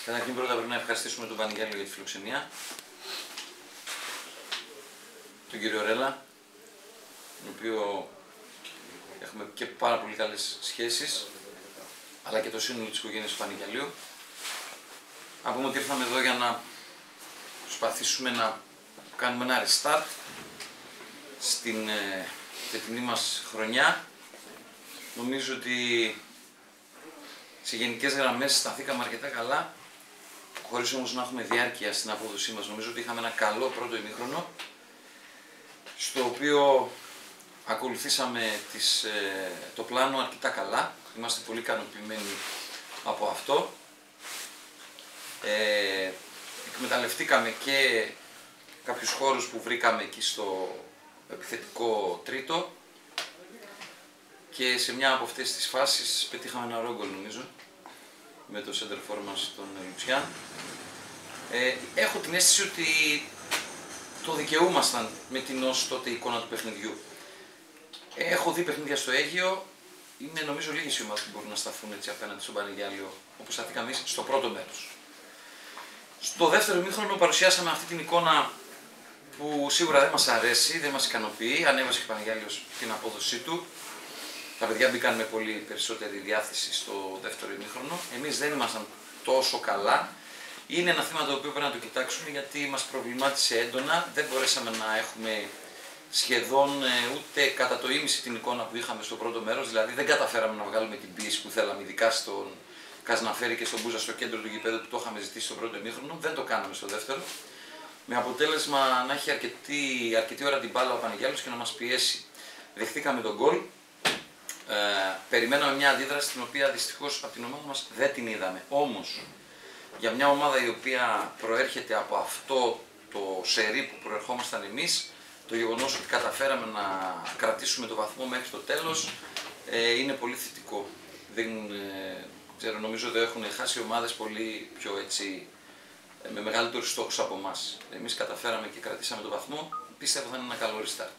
Καταρχήν πρώτα πρέπει να ευχαριστήσουμε τον Πανηγιάλιο για τη φιλοξενία, τον κύριο Ρέλα, τον οποίο έχουμε και πάρα πολύ καλές σχέσεις, αλλά και το σύνολο της οικογένειας του Πανηγιαλίου. Να πούμε ότι ήρθαμε εδώ για να προσπαθήσουμε να κάνουμε ένα restart στην φετινή μας χρονιά. Νομίζω ότι σε γενικές γραμμές σταθήκαμε αρκετά καλά, χωρίς όμως να έχουμε διάρκεια στην απόδοσή μας. Νομίζω ότι είχαμε ένα καλό πρώτο ημίχρονο, στο οποίο ακολουθήσαμε το πλάνο αρκετά καλά. Είμαστε πολύ ικανοποιημένοι από αυτό. Εκμεταλλευτήκαμε και κάποιους χώρους που βρήκαμε εκεί στο επιθετικό τρίτο και σε μια από αυτές τις φάσεις πετύχαμε ένα ρόγκολ, νομίζω, με το center for μας τον Λουτσιάν. Έχω την αίσθηση ότι το δικαιούμασταν με την ως τότε εικόνα του παιχνιδιού. Έχω δει παιχνίδια στο Αίγυο, είναι νομίζω λίγες οι ομάδες που μπορούν να σταθούν έτσι απέναντι στον Πανηγιάλιο, όπως σταθήκαμε εμείς στο πρώτο μέρος. Στο δεύτερο ημίχρονο παρουσιάσαμε αυτή την εικόνα που σίγουρα δεν μας αρέσει, δεν μας ικανοποιεί. Ανέβασε και ο Πανηγιάλιος την απόδοσή του. Τα παιδιά μπήκαν με πολύ περισσότερη διάθεση στο δεύτερο ημίχρονο. Εμείς δεν ήμασταν τόσο καλά. Είναι ένα θέμα το οποίο πρέπει να το κοιτάξουμε, γιατί μας προβλημάτισε έντονα. Δεν μπορέσαμε να έχουμε σχεδόν ούτε κατά το ίμιση την εικόνα που είχαμε στο πρώτο μέρος. Δηλαδή δεν καταφέραμε να βγάλουμε την πίεση που θέλαμε, ειδικά στον Καζναφέρη και στον Μπούζα στο κέντρο του γηπέδου που το είχαμε ζητήσει στο πρώτο ημίχρονο. Δεν το κάναμε στο δεύτερο. Με αποτέλεσμα να έχει αρκετή ώρα την μπάλα ο Πανηγιάλιος και να μας πιέσει. Δεχτήκαμε τον γκολ. Περιμέναμε μια αντίδραση την οποία δυστυχώς από την ομάδα μας δεν την είδαμε. Όμως, για μια ομάδα η οποία προέρχεται από αυτό το σερί που προερχόμασταν εμείς, το γεγονός ότι καταφέραμε να κρατήσουμε το βαθμό μέχρι το τέλος είναι πολύ θετικό. Δεν ξέρω, νομίζω ότι έχουν χάσει ομάδες πολύ πιο έτσι, με μεγαλύτερους στόχους από εμάς. Εμείς καταφέραμε και κρατήσαμε το βαθμό, πίστευα θα είναι ένα καλό restart.